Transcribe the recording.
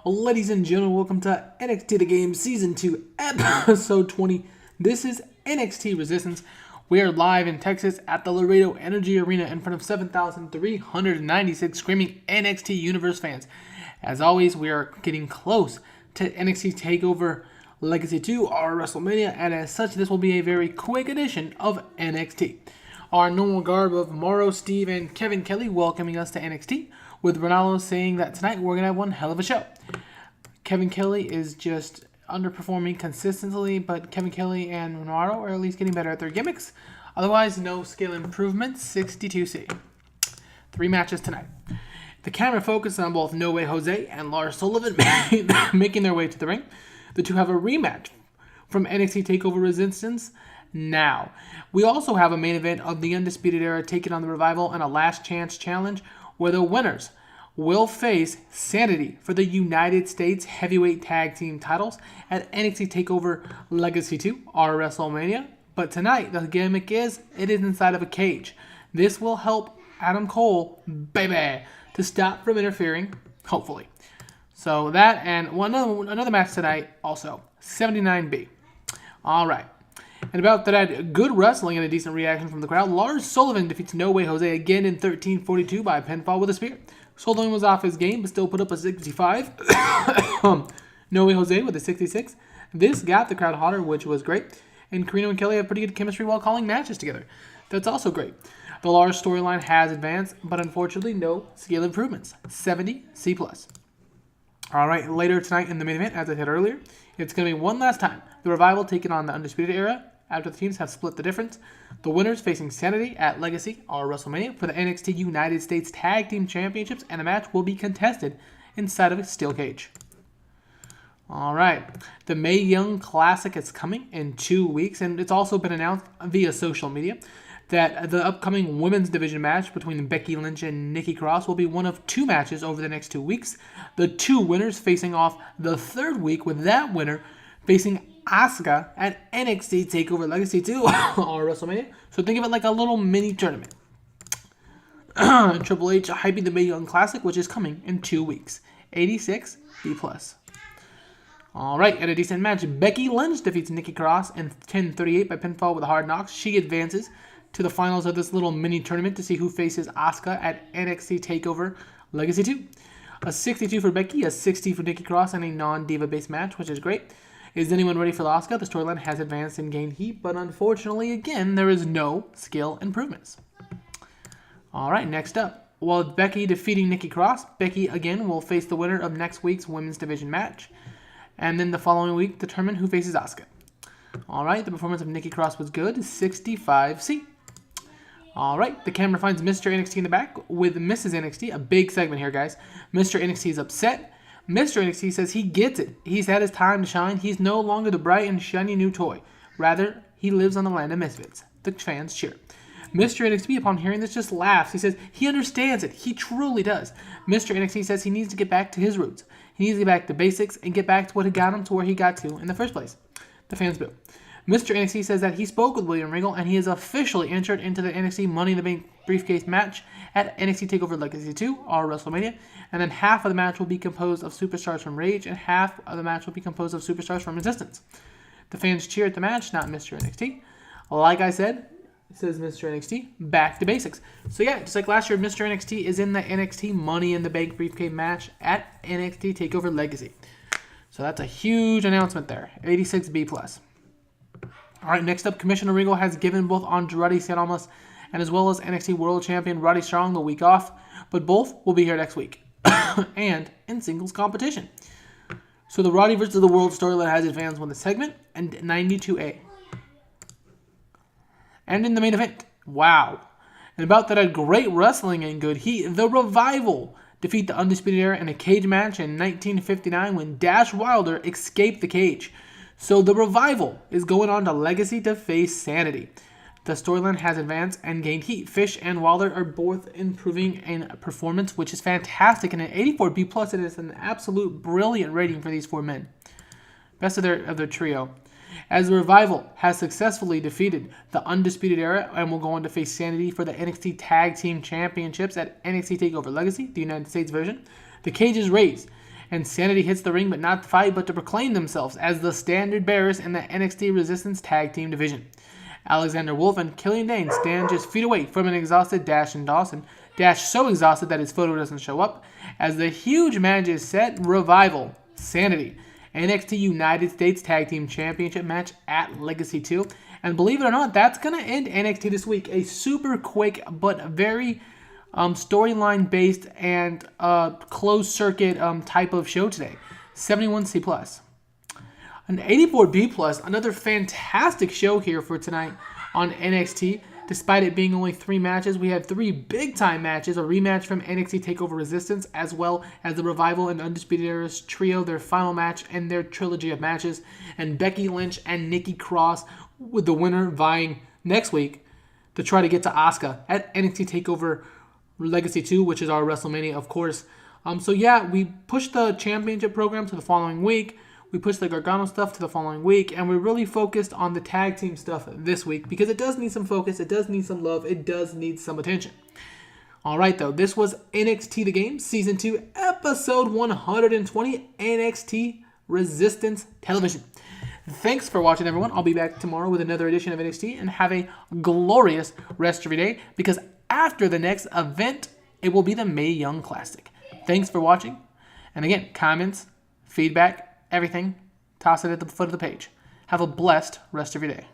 Ladies and gentlemen, welcome to NXT The Game Season 2, Episode 20. This is NXT Resistance. We are live in Texas at the Laredo Energy Arena in front of 7,396 screaming NXT Universe fans. As always, we are getting close to NXT TakeOver Legacy 2, our WrestleMania, and as such, this will be a very quick edition of NXT. Our normal garb of Mauro, Steve, and Kevin Kelly welcoming us to NXT, with Ronaldo saying that tonight we're going to have one hell of a show. Kevin Kelly is just underperforming consistently, but Kevin Kelly and Ronaldo are at least getting better at their gimmicks. Otherwise, no skill improvements. 62C. 3 matches tonight. The camera focuses on both No Way Jose and Lars Sullivan making their way to the ring. The two have a rematch from NXT TakeOver Resistance now. We also have a main event of the Undisputed Era taking on the Revival in a last chance challenge where the winners will face Sanity for the United States Heavyweight Tag Team titles at NXT TakeOver Legacy 2, our WrestleMania. But tonight, the gimmick is, it is inside of a cage. This will help Adam Cole, baby, to stop from interfering, hopefully. So that and another match tonight also, 79B. All right. And about that, good wrestling and a decent reaction from the crowd. Lars Sullivan defeats No Way Jose again in 13:42 by a pinfall with a spear. Sullivan was off his game, but still put up a 65. No Way Jose with a 66. This got the crowd hotter, which was great. And Carino and Kelly have pretty good chemistry while calling matches together. That's also great. The Lars storyline has advanced, but unfortunately no skill improvements. 70 C+. All right, later tonight in the main event, as I said earlier, it's going to be one last time. The Revival taking on the Undisputed Era after the teams have split the difference. The winners facing Sanity at Legacy or WrestleMania for the NXT United States Tag Team Championships, and the match will be contested inside of a steel cage. All right, the Mae Young Classic is coming in 2 weeks, and it's also been announced via social media that the upcoming women's division match between Becky Lynch and Nikki Cross will be one of 2 matches over the next 2 weeks. The 2 winners facing off the 3rd week, with that winner facing Asuka at NXT TakeOver Legacy 2 or WrestleMania. So think of it like a little mini tournament. Triple H hyping the Mae Young Classic, which is coming in 2 weeks. 86 B+. All right, at a decent match, Becky Lynch defeats Nikki Cross in 10:38 by pinfall with a hard knocks. She advances to the finals of this little mini tournament to see who faces Asuka at NXT TakeOver Legacy 2. A 62 for Becky, a 60 for Nikki Cross, and a non-diva based match, which is great. Is anyone ready for Asuka? The storyline has advanced and gained heat, but unfortunately, again, there is no skill improvements. All right, next up. While Becky defeating Nikki Cross, Becky again will face the winner of next week's women's division match, and then the following week determine who faces Asuka. All right, the performance of Nikki Cross was good, 65C. All right, the camera finds Mr. NXT in the back with Mrs. NXT, a big segment here, guys. Mr. NXT is upset. Mr. NXT says he gets it. He's had his time to shine. He's no longer the bright and shiny new toy. Rather, he lives on the land of misfits. The fans cheer. Mr. NXT, upon hearing this, just laughs. He says he understands it. He truly does. Mr. NXT says he needs to get back to his roots. He needs to get back to basics and get back to what had got him to where he got to in the first place. The fans boo. Mr. NXT says that he spoke with William Regal and he is officially entered into the NXT Money in the Bank briefcase match at NXT TakeOver Legacy 2 or WrestleMania, and then half of the match will be composed of superstars from Rage and half of the match will be composed of superstars from Resistance. The fans cheer at the match, not Mr. NXT. Like I said, it says Mr. NXT, back to basics. So yeah, just like last year, Mr. NXT is in the NXT Money in the Bank briefcase match at NXT TakeOver Legacy. So that's a huge announcement there, 86B+. All right, next up, Commissioner Regal has given both Andrade Cien Almas and as well as NXT World Champion Roddy Strong the week off, but both will be here next week and in singles competition. So the Roddy versus the World storyline has advanced with the segment and 92A. And in the main event, wow. And about that, had great wrestling and good heat. The Revival defeat the Undisputed Era in a cage match in 1959 when Dash Wilder escaped the cage. So the Revival is going on to Legacy to face Sanity. The storyline has advanced and gained heat. Fish and Wilder are both improving in performance, which is fantastic. And an 84B+, it is an absolute brilliant rating for these four men. Best of their trio. As the Revival has successfully defeated the Undisputed Era and will go on to face Sanity for the NXT Tag Team Championships at NXT TakeOver Legacy, the United States version. The cage is raised, and Sanity hits the ring, but not to fight, but to proclaim themselves as the standard bearers in the NXT Resistance Tag Team division. Alexander Wolf and Killian Dane stand just feet away from an exhausted Dash and Dawson. Dash so exhausted that his photo doesn't show up. As the huge match is set, Revival, Sanity, NXT United States Tag Team Championship match at Legacy 2. And believe it or not, that's going to end NXT this week. A super quick but very storyline based and closed circuit type of show today. 71C+. An 84B+, another fantastic show here for tonight on NXT. Despite it being only 3 matches, we have 3 big-time matches. A rematch from NXT TakeOver Resistance, as well as the Revival and Undisputed Era's trio, their final match in their trilogy of matches. And Becky Lynch and Nikki Cross, with the winner vying next week to try to get to Asuka at NXT TakeOver Legacy 2, which is our WrestleMania, of course. So yeah, we pushed the championship program to the following week. We pushed the Gargano stuff to the following week, and we really focused on the tag team stuff this week because it does need some focus, it does need some love, it does need some attention. All right, though, this was NXT The Game, Season 2, Episode 120, NXT Resistance Television. Thanks for watching, everyone. I'll be back tomorrow with another edition of NXT, and have a glorious rest of your day, because after the next event, it will be the Mae Young Classic. Thanks for watching, and again, comments, feedback, everything, toss it at the foot of the page. Have a blessed rest of your day.